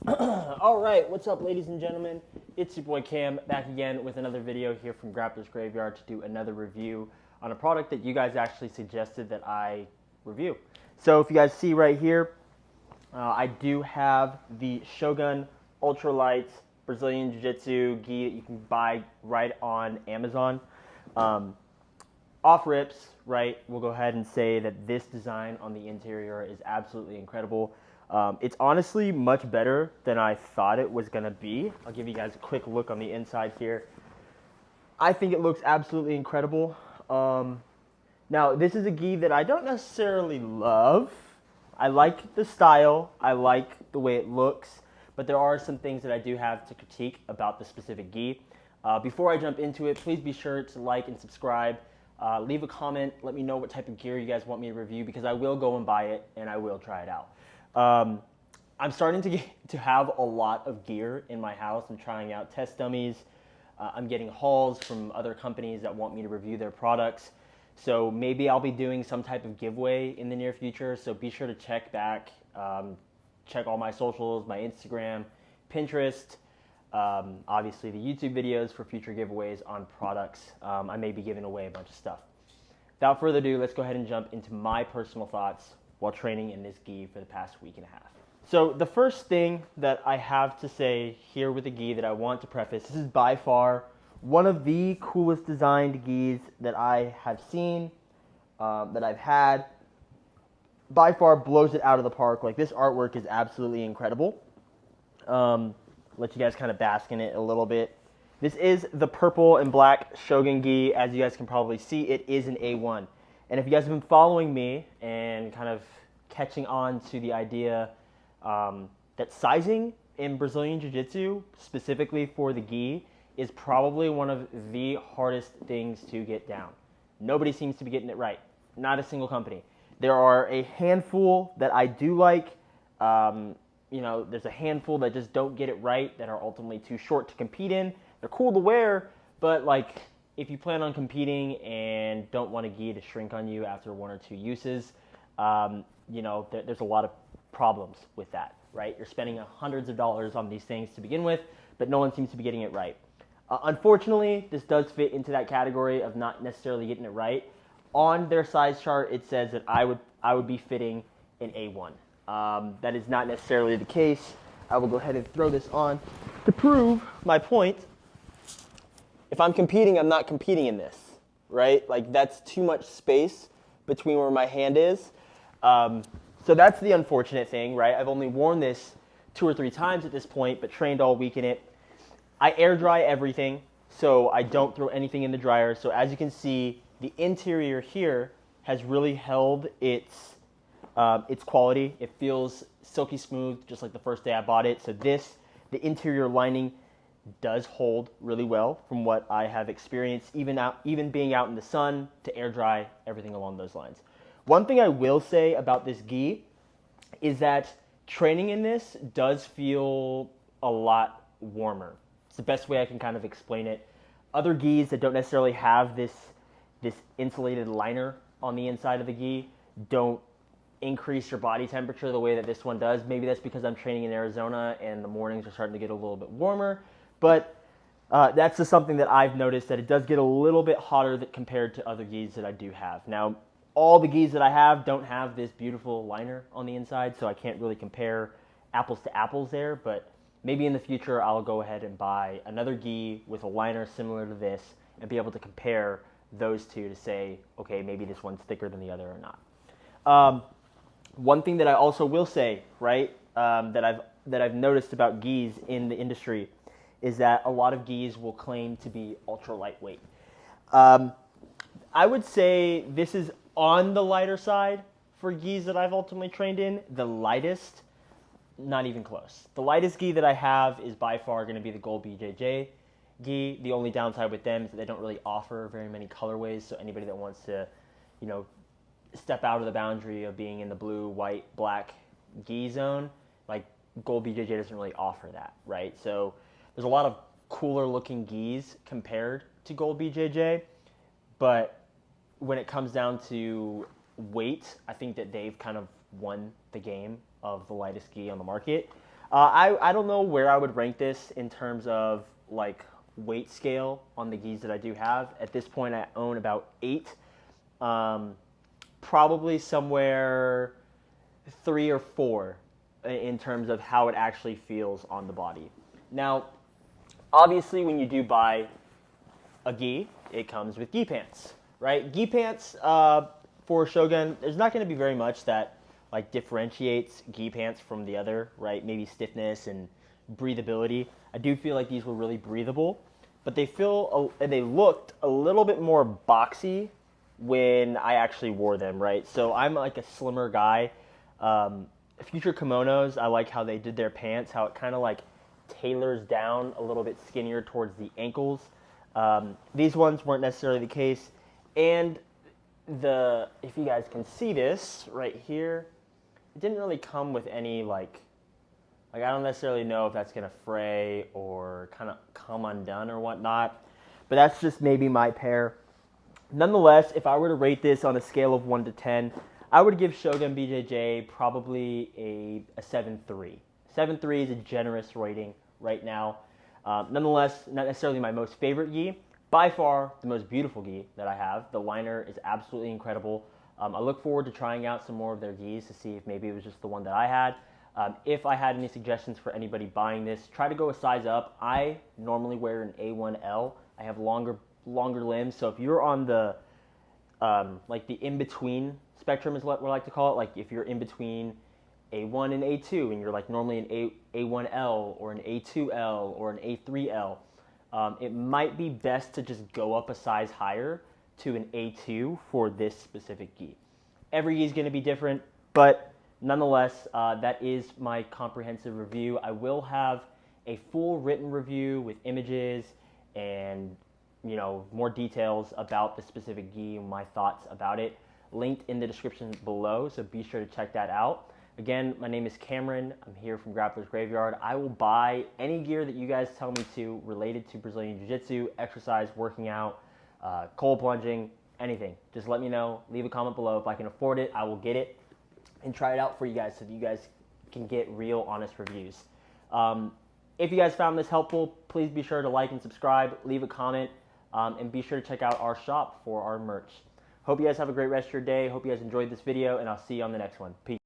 All right, what's up, ladies and gentlemen? It's your boy Cam back again with another video here from Grappler's Graveyard to do another review on a product that you guys actually suggested that I review. So if you guys see right here, I do have the Shogun Ultralight Brazilian Jiu-Jitsu gi that you can buy right on Amazon. Off rips, right, we'll go ahead and say that this design on the interior is absolutely incredible. It's honestly much better than I thought it was going to be. I'll give you guys a quick look on the inside here. I think it looks absolutely incredible. Now, this is a gi that I don't necessarily love. I like the style. I like the way it looks. But there are some things that I do have to critique about the specific gi. Before I jump into it, please be sure to like and subscribe. Leave a comment. Let me know what type of gear you guys want me to review because I will go and buy it and I will try it out. I'm starting to have a lot of gear in my house. I'm trying out test dummies. I'm getting hauls from other companies that want me to review their products. So maybe I'll be doing some type of giveaway in the near future. So be sure to check back. Check all my socials, my Instagram, Pinterest, obviously the YouTube videos for future giveaways on products. I may be giving away a bunch of stuff. Without further ado, let's go ahead and jump into my personal thoughts while training in this gi for the past week and a half. So the first thing that I have to say here with the gi that I want to preface, this is by far one of the coolest designed gis that I have seen, that I've had. By far blows it out of the park. Like, this artwork is absolutely incredible. Let you guys kind of bask in it a little bit. This is the purple and black Shogun gi. As you guys can probably see, it is an A1. And if you guys have been following me and kind of catching on to the idea that sizing in Brazilian Jiu-Jitsu, specifically for the gi, is probably one of the hardest things to get down. Nobody seems to be getting it right. Not a single company. There are a handful that I do like. There's a handful that just don't get it right, that are ultimately too short to compete in. They're cool to wear, but like, if you plan on competing and don't want a gi to shrink on you after one or two uses, there's a lot of problems with that, right? You're spending hundreds of dollars on these things to begin with, but no one seems to be getting it right. Unfortunately, this does fit into that category of not necessarily getting it right. On their size chart, it says that I would be fitting an A1. That is not necessarily the case. I will go ahead and throw this on to prove my point. If I'm competing, I'm not competing in this, right? Like, that's too much space between where my hand is. So that's the unfortunate thing, right? I've only worn this 2 or 3 times at this point, but trained all week in it. I air dry everything, so I don't throw anything in the dryer. So as you can see, the interior here has really held its quality. It feels silky smooth, just like the first day I bought it. So the interior lining does hold really well from what I have experienced, even being out in the sun, to air dry, everything along those lines. One thing I will say about this gi is that training in this does feel a lot warmer. It's the best way I can kind of explain it. Other gis that don't necessarily have this insulated liner on the inside of the gi don't increase your body temperature the way that this one does. Maybe that's because I'm training in Arizona and the mornings are starting to get a little bit warmer. But that's just something that I've noticed, that it does get a little bit hotter compared to other gis that I do have. Now, all the gis that I have don't have this beautiful liner on the inside, so I can't really compare apples to apples there. But maybe in the future, I'll go ahead and buy another gi with a liner similar to this and be able to compare those two to say, okay, maybe this one's thicker than the other or not. One thing that I also will say, right, that I've noticed about gis in the industry is that a lot of gis will claim to be ultra lightweight. I would say this is on the lighter side for gis that I've ultimately trained in. The lightest, not even close. The lightest gi that I have is by far going to be the Gold BJJ gi. The only downside with them is that they don't really offer very many colorways, so anybody that wants to, step out of the boundary of being in the blue, white, black gi zone, like, Gold BJJ doesn't really offer that, right? So there's a lot of cooler looking gis compared to Gold BJJ, but when it comes down to weight, I think that they've kind of won the game of the lightest gi on the market. I don't know where I would rank this in terms of like weight scale on the gis that I do have. At this point, I own about 8. Probably somewhere 3 or 4 in terms of how it actually feels on the body. Now, obviously, when you do buy a gi, it comes with gi pants, right? Gi pants for Shogun, there's not going to be very much that like differentiates gi pants from the other, right? Maybe stiffness and breathability. I do feel like these were really breathable, but they looked a little bit more boxy when I actually wore them, right? So I'm like a slimmer guy. Future kimonos, I like how they did their pants, how it kind of like tailors down a little bit skinnier towards the ankles. These ones weren't necessarily the case. And if you guys can see this right here, it didn't really come with any like I don't necessarily know if that's gonna fray or kind of come undone or whatnot, but that's just maybe my pair. Nonetheless, if I were to rate this on a scale of 1 to 10, I would give Shogun BJJ probably a 7.3. 7.3 is a generous rating right now. Nonetheless, not necessarily my most favorite gi. By far, the most beautiful gi that I have. The liner is absolutely incredible. I look forward to trying out some more of their gis to see if maybe it was just the one that I had. If I had any suggestions for anybody buying this, try to go a size up. I normally wear an A1L. I have longer limbs, so if you're on the like the in-between spectrum is what we like to call it, like if you're in between A1 and A2 and you're like normally an A1L or an A2L or an A3L, it might be best to just go up a size higher to an A2 for this specific gi. Every gi is going to be different, but nonetheless, that is my comprehensive review. I will have a full written review with images and more details about the specific gi and my thoughts about it linked in the description below, so be sure to check that out. Again, my name is Cameron. I'm here from Grappler's Graveyard. I will buy any gear that you guys tell me to related to Brazilian Jiu-Jitsu, exercise, working out, cold plunging, anything. Just let me know. Leave a comment below. If I can afford it, I will get it and try it out for you guys so that you guys can get real, honest reviews. If you guys found this helpful, please be sure to like and subscribe, leave a comment, and be sure to check out our shop for our merch. Hope you guys have a great rest of your day. Hope you guys enjoyed this video, and I'll see you on the next one. Peace.